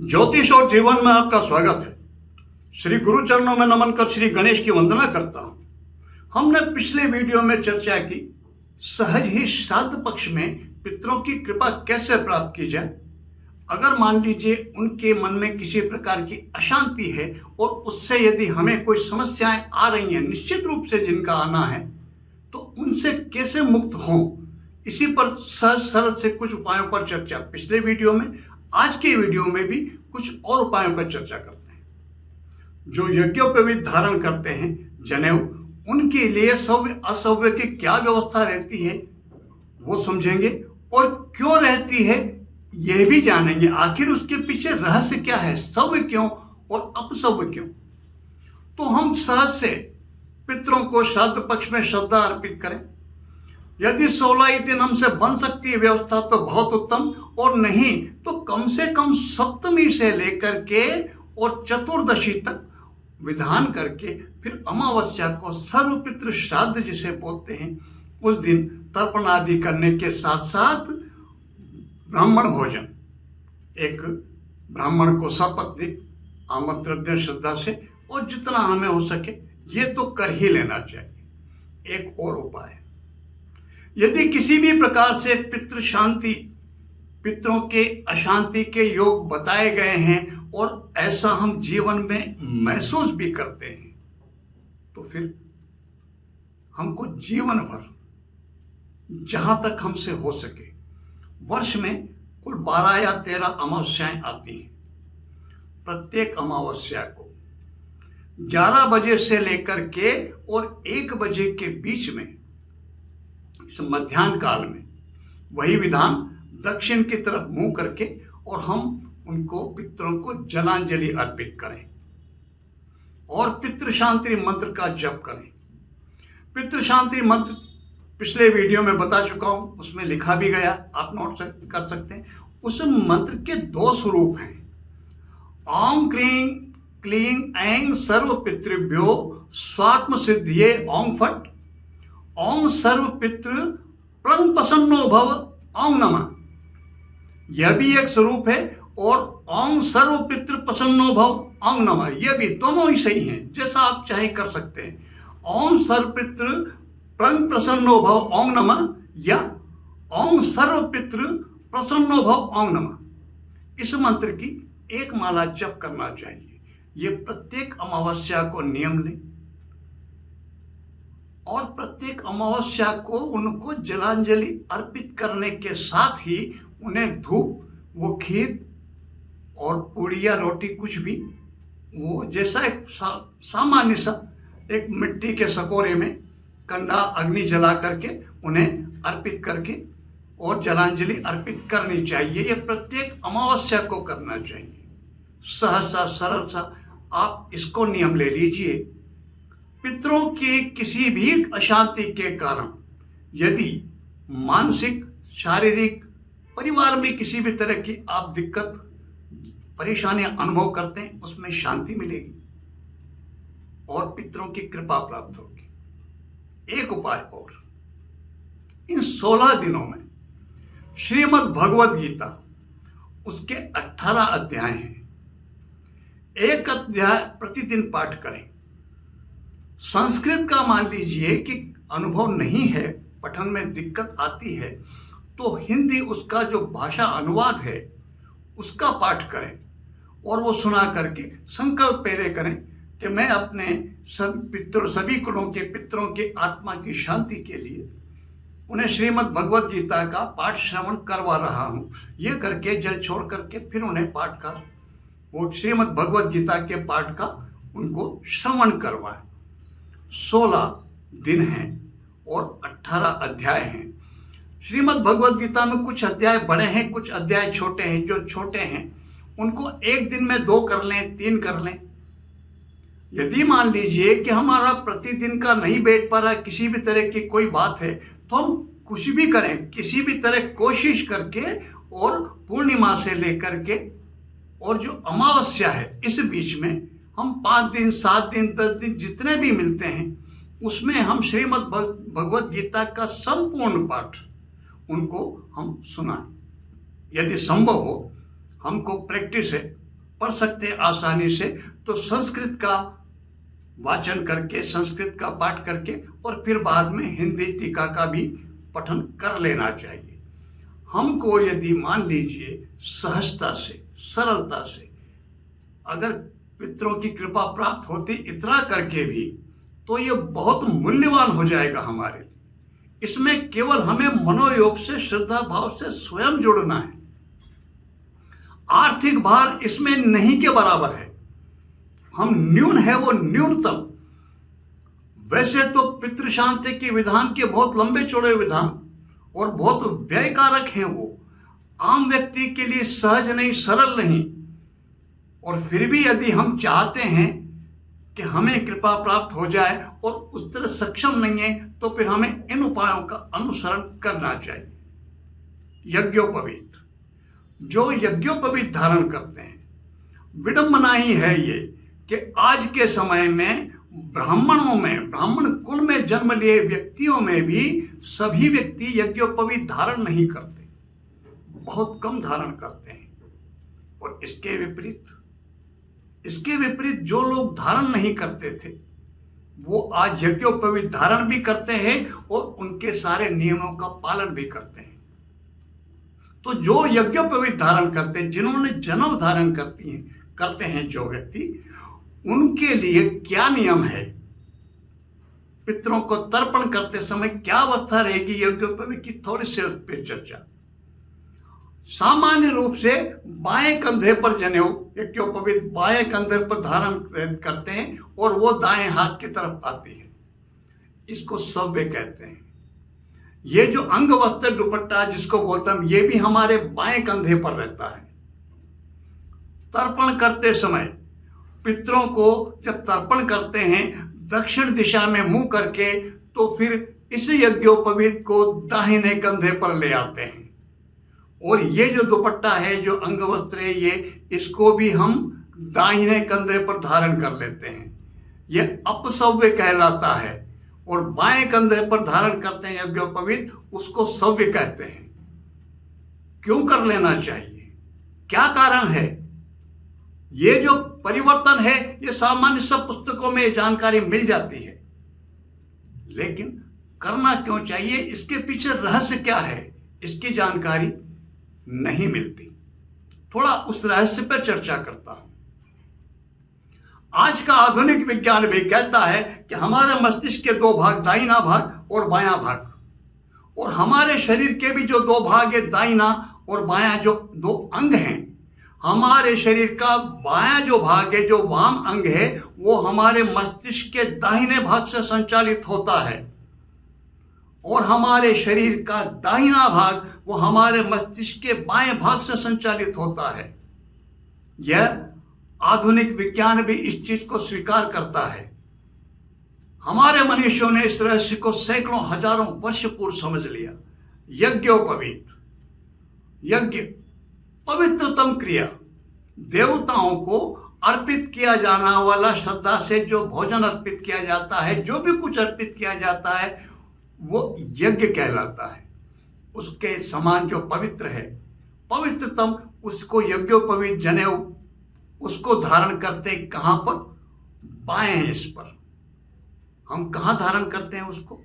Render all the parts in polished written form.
ज्योतिष और जीवन में आपका स्वागत है। श्री गुरु चरणों में नमन कर श्री गणेश की वंदना करता हूं। हमने पिछले वीडियो में चर्चा की सहज ही श्राद्ध पक्ष में पितरों की कृपा कैसे प्राप्त की जाए। अगर मान लीजिए उनके मन में किसी प्रकार की अशांति है और उससे यदि हमें कोई समस्याएं आ रही हैं, निश्चित रूप से जिनका आना है, तो उनसे कैसे मुक्त हों, इसी पर सहज सरल से कुछ उपायों पर चर्चा पिछले वीडियो में। आज के वीडियो में भी कुछ और उपायों पर चर्चा करते हैं। जो यज्ञोपवीत धारण करते हैं जनेऊ, उनके लिए सव्य असव्य की क्या व्यवस्था रहती है वो समझेंगे, और क्यों रहती है यह भी जानेंगे। आखिर उसके पीछे रहस्य क्या है, सव्य क्यों और अपसव्य क्यों। तो हम सहज से पितरों को श्राद्ध पक्ष में श्रद्धा अर्पित करें। यदि 16 ही दिन हमसे बन सकती है व्यवस्था तो बहुत उत्तम, और नहीं तो कम से कम सप्तमी से लेकर के और चतुर्दशी तक विधान करके फिर अमावस्या को सर्वपितृ श्राद्ध जिसे बोलते हैं, उस दिन तर्पण आदि करने के साथ साथ ब्राह्मण भोजन, एक ब्राह्मण को सपत्नीक आमंत्रण दें श्रद्धा से, और जितना हमें हो सके ये तो कर ही लेना चाहिए। एक और उपाय, यदि किसी भी प्रकार से पितृ शांति, पितरों के अशांति के योग बताए गए हैं और ऐसा हम जीवन में महसूस भी करते हैं, तो फिर हमको जीवन भर जहां तक हमसे हो सके, वर्ष में कुल 12 या 13 अमावस्याएं आती हैं। प्रत्येक अमावस्या को 11 बजे से लेकर के और 1 बजे के बीच में, इस मध्याह्न काल में, वही विधान दक्षिण की तरफ मुंह करके और हम उनको पितरों को जलांजलि अर्पित करें और पितृ शांति मंत्र का जप करें। पितृ शांति मंत्र पिछले वीडियो में बता चुका हूं, उसमें लिखा भी गया, आप नोट कर सकते हैं। उस मंत्र के 2 स्वरूप हैं। ओम क्लीं क्लीं ऐं सर्व पितृभ्यो स्वात्म सिद्धिये ओम फट, ओम सर्व पितृ प्रंग प्रसन्नो भव ओम नमः। यह भी एक स्वरूप है, और ओम सर्व पितृ प्रसन्नो भव ओम नमः, यह भी, दोनों ही सही हैं, जैसा आप चाहे कर सकते हैं। ओम सर्व पितृ प्रंग प्रसन्नो भव ओम नमः या ओम सर्व पितृ प्रसन्नो भव ओम नमः। इस मंत्र की एक माला जप करना चाहिए। ये प्रत्येक अमावस्या को नियम लें और प्रत्येक अमावस्या को उनको जलांजलि अर्पित करने के साथ ही उन्हें धूप, वो खीर और पूड़ी या रोटी, कुछ भी, वो जैसा एक सामान्य सा एक मिट्टी के सकोरे में कंडा अग्नि जला करके उन्हें अर्पित करके और जलांजलि अर्पित करनी चाहिए। ये प्रत्येक अमावस्या को करना चाहिए। सहज सा सरल सा आप इसको नियम ले लीजिए। पितरों की किसी भी अशांति के कारण यदि मानसिक, शारीरिक, परिवार में किसी भी तरह की आप दिक्कत, परेशानियां अनुभव करते हैं, उसमें शांति मिलेगी और पितरों की कृपा प्राप्त होगी। एक उपाय और, इन 16 दिनों में श्रीमद् भगवद गीता, उसके 18 अध्याय हैं। एक अध्याय प्रतिदिन पाठ करें। संस्कृत का मान लीजिए कि अनुभव नहीं है, पठन में दिक्कत आती है, तो हिंदी उसका जो भाषा अनुवाद है उसका पाठ करें और वो सुना करके संकल्प पहले करें कि मैं अपने सभी कुलों के पितरों के आत्मा की शांति के लिए उन्हें श्रीमद् भगवद गीता का पाठ श्रवण करवा रहा हूँ। ये करके जल छोड़ करके फिर उन्हें पाठ का, वो श्रीमद् भगवद गीता के पाठ का उनको श्रवण करवाएं। 16 दिन हैं और 18 अध्याय हैं। श्रीमद् भगवद गीता में कुछ अध्याय बड़े हैं, कुछ अध्याय छोटे हैं। जो छोटे हैं उनको एक दिन में 2 कर लें, 3 कर लें। यदि मान लीजिए कि हमारा प्रतिदिन का नहीं बैठ पा रहा, किसी भी तरह की कोई बात है, तो हम कुछ भी करें, किसी भी तरह कोशिश करके, और पूर्णिमा से लेकर के और जो अमावस्या है इस बीच में हम 5 दिन, 7 दिन, 10 दिन जितने भी मिलते हैं, उसमें हम श्रीमद् भगवद गीता का संपूर्ण पाठ उनको हम सुनाएं। यदि संभव हो, हमको प्रैक्टिस है पढ़ सकते हैं आसानी से, तो संस्कृत का वाचन करके, संस्कृत का पाठ करके और फिर बाद में हिंदी टीका का भी पठन कर लेना चाहिए। हमको यदि मान लीजिए सहजता से, सरलता से अगर पितरों की कृपा प्राप्त होती इतना करके भी, तो ये बहुत मूल्यवान हो जाएगा हमारे लिए। इसमें केवल हमें मनोयोग से, श्रद्धा भाव से स्वयं जुड़ना है। आर्थिक भार इसमें नहीं के बराबर है। हम न्यून है वो न्यूनतम। वैसे तो पितृ शांति के विधान के बहुत लंबे चौड़े विधान और बहुत व्ययकारक हैं वो, आम व्यक्ति के लिए सहज नहीं, सरल नहीं। और फिर भी यदि हम चाहते हैं कि हमें कृपा प्राप्त हो जाए और उस तरह सक्षम नहीं है, तो फिर हमें इन उपायों का अनुसरण करना चाहिए। यज्ञोपवीत, जो यज्ञोपवीत धारण करते हैं, विडंबना ही है ये कि आज के समय में ब्राह्मणों में, ब्राह्मण कुल में जन्म लिए व्यक्तियों में भी सभी व्यक्ति यज्ञोपवीत धारण नहीं करते, बहुत कम धारण करते हैं। और इसके विपरीत जो लोग धारण नहीं करते थे वो आज यज्ञोपवीत धारण भी करते हैं और उनके सारे नियमों का पालन भी करते हैं। तो जो यज्ञोपवीत धारण करते हैं, जिन्होंने जनेऊ धारण करते हैं जो व्यक्ति, उनके लिए क्या नियम है, पितरों को तर्पण करते समय क्या अवस्था रहेगी यज्ञोपवीत की, थोड़ी सी उस पर चर्चा। सामान्य रूप से बाएं कंधे पर जनेऊ यज्ञोपवीत बाएं कंधे पर धारण करते हैं और वो दाएं हाथ की तरफ आती है। इसको सव्य कहते हैं। ये जो अंग वस्त्र दुपट्टा जिसको बोलते हैं, ये भी हमारे बाएं कंधे पर रहता है। तर्पण करते समय पितरों को जब तर्पण करते हैं दक्षिण दिशा में मुंह करके, तो फिर इस यज्ञोपवीत को दाहिने कंधे पर ले आते हैं। और ये जो दुपट्टा है, जो अंग वस्त्र है, ये इसको भी हम दाहिने कंधे पर धारण कर लेते हैं। ये अपसव्य कहलाता है। और बाएं कंधे पर धारण करते हैं यज्ञोपवीत, उसको सव्य कहते हैं। क्यों कर लेना चाहिए, क्या कारण है? ये जो परिवर्तन है ये सामान्य सब पुस्तकों में जानकारी मिल जाती है, लेकिन करना क्यों चाहिए, इसके पीछे रहस्य क्या है, इसकी जानकारी नहीं मिलती। थोड़ा उस रहस्य पर चर्चा करता हूं। आज का आधुनिक विज्ञान भी कहता है कि हमारे मस्तिष्क के दो भाग, दाहिना भाग और बायां भाग, और हमारे शरीर के भी जो दो भाग है, दाहिना और बायां, जो दो अंग हैं, हमारे शरीर का बायां जो भाग है, जो वाम अंग है, वो हमारे मस्तिष्क के दाहिने भाग से संचालित होता है, और हमारे शरीर का दाहिना भाग वो हमारे मस्तिष्क के बाएं भाग से संचालित होता है। यह आधुनिक विज्ञान भी इस चीज को स्वीकार करता है। हमारे मनुष्यों ने इस रहस्य को सैकड़ों हजारों वर्ष पूर्व समझ लिया। यज्ञोपवीत, यज्ञ पवित्रतम क्रिया, देवताओं को अर्पित किया जाना वाला, श्रद्धा से जो भोजन अर्पित किया जाता है, जो भी कुछ अर्पित किया जाता है, वो यज्ञ कहलाता है। उसके समान जो पवित्र है, पवित्रतम, उसको यज्ञोपवीत जनेऊ, उसको धारण करते कहां पर? बाएं हिस्से पर। हम कहां धारण करते हैं उसको?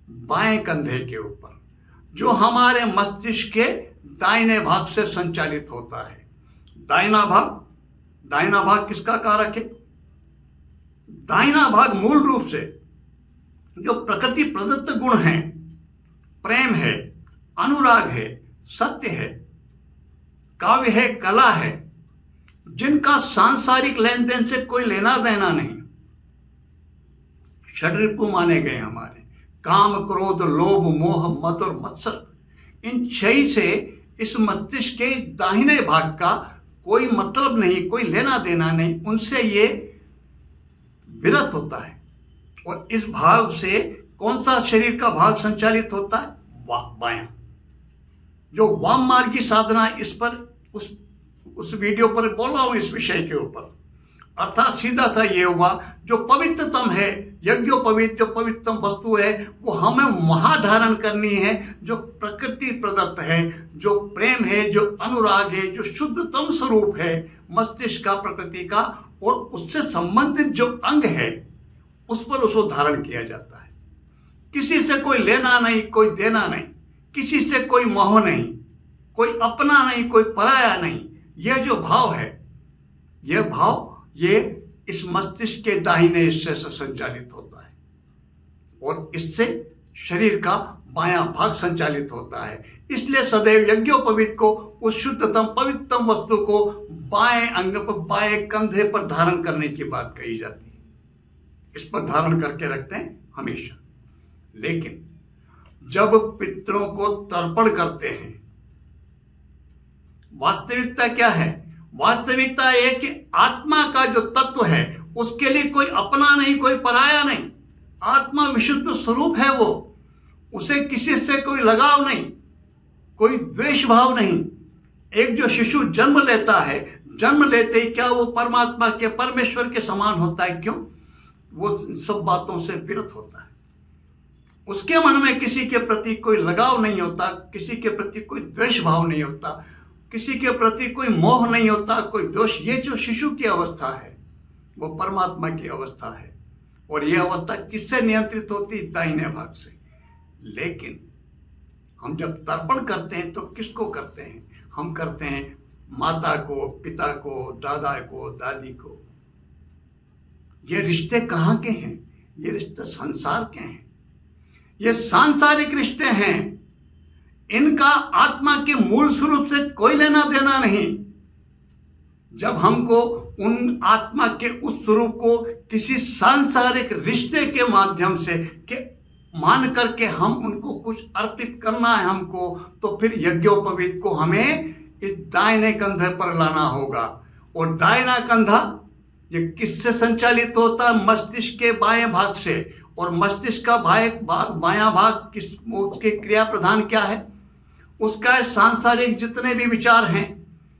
बाएं कंधे के ऊपर, जो हमारे मस्तिष्क के दाहिने भाग से संचालित होता है। दाहिना भाग किसका कारक है? दाहिना भाग मूल रूप से जो प्रकृति प्रदत्त गुण हैं, प्रेम है, अनुराग है, सत्य है, काव्य है, कला है, जिनका सांसारिक लेन देन से कोई लेना देना नहीं, षड्रिपु माने गए हमारे, काम, क्रोध, लोभ, मोह, मद और मत्सर, इन 6 से इस मस्तिष्क के दाहिने भाग का कोई मतलब नहीं, कोई लेना देना नहीं, उनसे ये विरत होता है। और इस भाग से कौन सा शरीर का भाग संचालित होता है? बायां। जो वाम मार्ग की साधना, इस पर उस वीडियो पर बोल रहा हूं इस विषय के ऊपर। अर्थात सीधा सा ये हुआ, जो पवित्रतम है, यज्ञोपवीत जो पवित्रतम वस्तु है, वो हमें वहां धारण करनी है जो प्रकृति प्रदत्त है, जो प्रेम है, जो अनुराग है, जो शुद्धतम स्वरूप है, मस्तिष्क का, प्रकृति का और उससे संबंधित जो अंग है उस पर उसको धारण किया जाता है। किसी से कोई लेना नहीं, कोई देना नहीं, किसी से कोई मोह नहीं, कोई अपना नहीं, कोई पराया नहीं। यह जो भाव है, यह भाव ये इस मस्तिष्क के दाहिने हिस्से से संचालित होता है और इससे शरीर का बायां भाग संचालित होता है। इसलिए सदैव यज्ञोपवीत को, उस शुद्धतम पवित्रतम वस्तु को बाएं अंग पर, बाएं कंधे पर धारण करने की बात कही जाती है। इस पर धारण करके रखते हैं हमेशा। लेकिन जब पितरों को तर्पण करते हैं, वास्तविकता क्या है? वास्तविकता ये कि आत्मा का जो तत्व है उसके लिए कोई अपना नहीं, कोई पराया नहीं। आत्मा विशुद्ध स्वरूप है, वो उसे किसी से कोई लगाव नहीं, कोई द्वेष भाव नहीं। एक जो शिशु जन्म लेता है, जन्म लेते ही क्या वो परमात्मा के, परमेश्वर के समान होता है? क्यों? वो सब बातों से विरत होता है। उसके मन में किसी के प्रति कोई लगाव नहीं होता, किसी के प्रति कोई द्वेष भाव नहीं होता, किसी के प्रति कोई मोह नहीं होता, कोई दोष। ये जो शिशु की अवस्था है वो परमात्मा की अवस्था है। और यह अवस्था किससे नियंत्रित होती? दाहिने भाग से। लेकिन हम जब तर्पण करते हैं तो किसको करते हैं? हम करते हैं माता को, पिता को, दादा को, दादी को। ये रिश्ते कहाँ के हैं? ये रिश्ते संसार के हैं, ये सांसारिक रिश्ते हैं। इनका आत्मा के मूल स्वरूप से कोई लेना देना नहीं। जब हमको उन आत्मा के उस स्वरूप को किसी सांसारिक रिश्ते के माध्यम से के मान करके हम उनको कुछ अर्पित करना है हमको, तो फिर यज्ञोपवीत को हमें इस दाहिने कंधे पर लाना होगा। और दाहिना कंधा ये किससे संचालित होता है? मस्तिष्क के बाएं भाग से। और मस्तिष्क का बायां भाग किस, उसके क्रिया प्रधान क्या है? उसका सांसारिक जितने भी विचार हैं,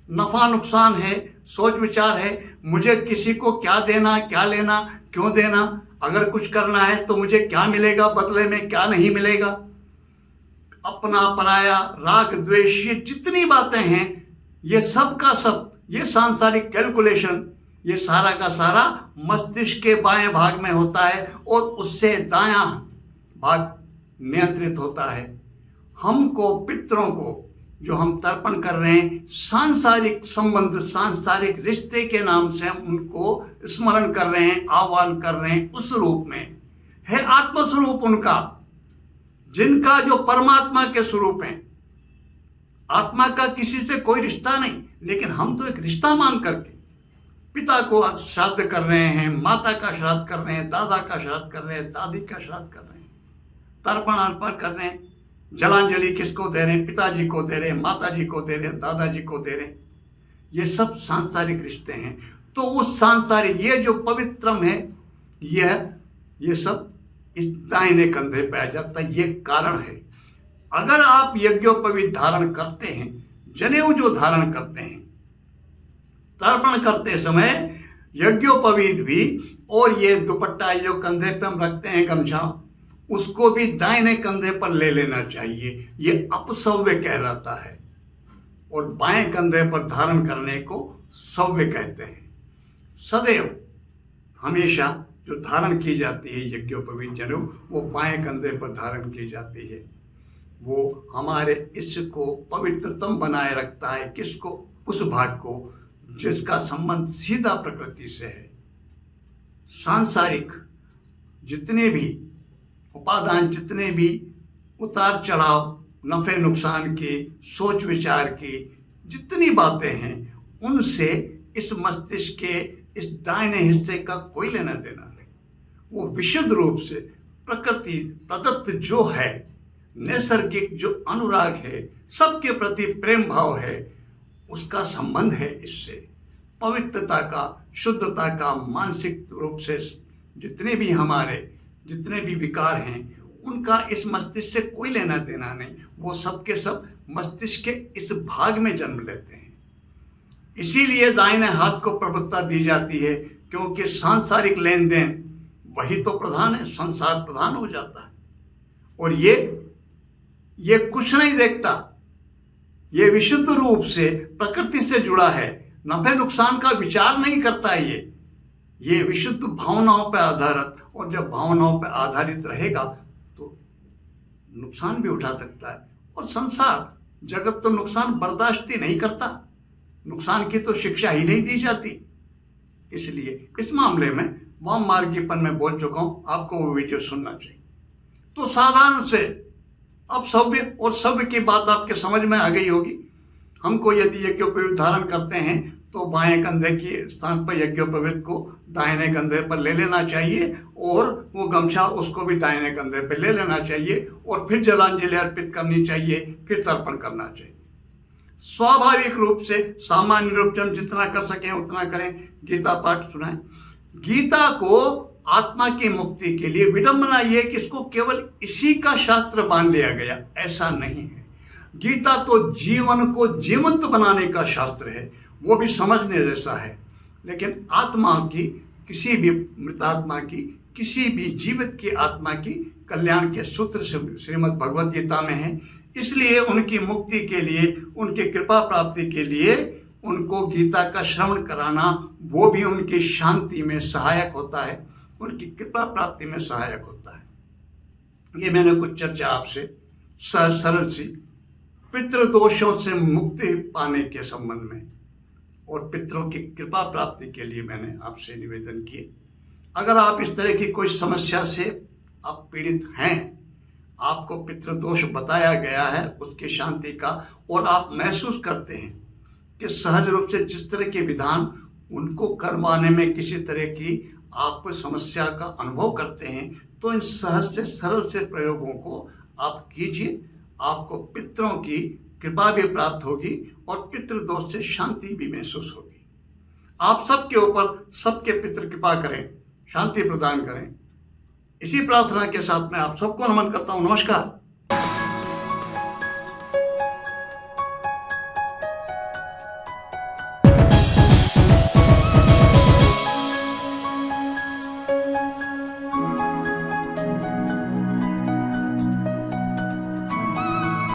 नफा नुकसान है, सोच विचार है, मुझे किसी को क्या देना, क्या लेना, क्यों देना, अगर कुछ करना है तो मुझे क्या मिलेगा बदले में, क्या नहीं मिलेगा, अपना पराया, राग द्वेष, ये जितनी बातें हैं, ये सब का सब, ये सांसारिक कैलकुलेशन, ये सारा का सारा मस्तिष्क के बाएं भाग में होता है और उससे दायां भाग नियंत्रित होता है। हमको, पितरों को जो हम तर्पण कर रहे हैं, सांसारिक संबंध, सांसारिक रिश्ते के नाम से हम उनको स्मरण कर रहे हैं, आह्वान कर रहे हैं। उस रूप में है आत्मस्वरूप उनका, जिनका जो परमात्मा के स्वरूप है। आत्मा का किसी से कोई रिश्ता नहीं, लेकिन हम तो एक रिश्ता मान करके पिता को श्राद्ध कर रहे हैं, माता का श्राद्ध कर रहे हैं, दादा का श्राद्ध कर रहे हैं, दादी का श्राद्ध कर रहे हैं, तर्पण अर्पण कर रहे हैं। जलांजलि किसको दे रहे हैं? पिताजी को दे रहे हैं, माताजी को दे रहे हैं, दादाजी को दे रहे हैं। ये सब सांसारिक रिश्ते हैं। तो उस सांसारिक, ये जो पवित्रम है, ये सब इस दाहिने कंधे पे आ जाता है। ये कारण है। अगर आप यज्ञोपवीत धारण करते हैं, जनेऊ जो धारण करते हैं, तर्पण करते समय यज्ञोपवीत भी, और ये दुपट्टा जो कंधे पे हम रखते हैं, गमछा, उसको भी दाहिने कंधे पर ले लेना चाहिए। ये अपसव्य कहलाता है। और बाएं कंधे पर धारण करने को सव्य कहते हैं। सदैव हमेशा जो धारण की जाती है यज्ञोपवीत जनेऊ, वो बाएं कंधे पर धारण की जाती है। वो हमारे इसको पवित्रतम बनाए रखता है। किसको? उस भाग को जिसका संबंध सीधा प्रकृति से है। सांसारिक जितने भी उपादान, जितने भी उतार चढ़ाव, नफे नुकसान की, सोच विचार की जितनी बातें हैं, उनसे इस मस्तिष्क के इस दाहिने हिस्से का कोई लेना देना नहीं। वो विशुद्ध रूप से प्रकृति प्रदत्त जो है, नैसर्गिक जो अनुराग है, सबके प्रति प्रेम भाव है, उसका संबंध है। इससे पवित्रता का, शुद्धता का, मानसिक रूप से जितने भी हमारे जितने भी विकार हैं, उनका इस मस्तिष्क से कोई लेना देना नहीं। वो सब के सब मस्तिष्क के इस भाग में जन्म लेते हैं। इसीलिए दाहिने हाथ को प्रभुत्ता दी जाती है, क्योंकि सांसारिक लेन देन वही तो प्रधान है, संसार प्रधान हो जाता है। और ये कुछ नहीं देखता, ये विशुद्ध रूप से प्रकृति से जुड़ा है। नफे नुकसान का विचार नहीं करता है। ये विशुद्ध भावनाओं पर आधारित, और जब भावनाओं पर आधारित रहेगा तो नुकसान भी उठा सकता है। और संसार जगत तो नुकसान बर्दाश्त ही नहीं करता, नुकसान की तो शिक्षा ही नहीं दी जाती। इसलिए इस मामले में वाम मार्गीपन में बोल चुका हूं, आपको वो वीडियो सुनना चाहिए। तो साधारण से अब सभ्य और सभ्य की बात आपके समझ में आ गई होगी। हमको यदि यज्ञोपवीत धारण करते हैं तो बाएं कंधे के स्थान पर यज्ञोपवीत को दाहिने कंधे पर ले लेना चाहिए, और वो गमछा उसको भी दाहिने कंधे पर ले लेना चाहिए, और फिर जलांजलि अर्पित करनी चाहिए, फिर तर्पण करना चाहिए। स्वाभाविक रूप से सामान्य रूप से हम जितना कर सकें उतना करें, गीता पाठ सुनाएं। गीता को आत्मा की मुक्ति के लिए विडंबना यह कि इसको केवल इसी का शास्त्र मान लिया गया, ऐसा नहीं है। गीता तो जीवन को जीवंत बनाने का शास्त्र है, वो भी समझने जैसा है। लेकिन आत्मा की, किसी भी मृतात्मा की, किसी भी जीवित की आत्मा की कल्याण के सूत्र श्रीमद् भगवद गीता में है। इसलिए उनकी मुक्ति के लिए, उनकी कृपा प्राप्ति के लिए उनको गीता का श्रवण कराना, वो भी उनकी शांति में सहायक होता है, उनकी कृपा प्राप्ति में सहायक होता है। ये मैंने कुछ चर्चा आपसे सहज सरल सी पितृदोषों से मुक्ति पाने के संबंध में और पितरों की कृपा प्राप्ति के लिए मैंने आपसे निवेदन किए। अगर आप इस तरह की कोई समस्या से आप पीड़ित हैं, आपको पितृदोष बताया गया है उसकी शांति का, और आप महसूस करते हैं कि सहज रूप से जिस तरह के विधान उनको करवाने में किसी तरह की आप समस्या का अनुभव करते हैं, तो इन सहज से सरल से प्रयोगों को आप कीजिए। आपको पितरों की कृपा भी प्राप्त होगी और पितृदोष से शांति भी महसूस होगी। आप सबके ऊपर सबके पितृ कृपा करें, शांति प्रदान करें। इसी प्रार्थना के साथ मैं आप सबको नमन करता हूँ। नमस्कार।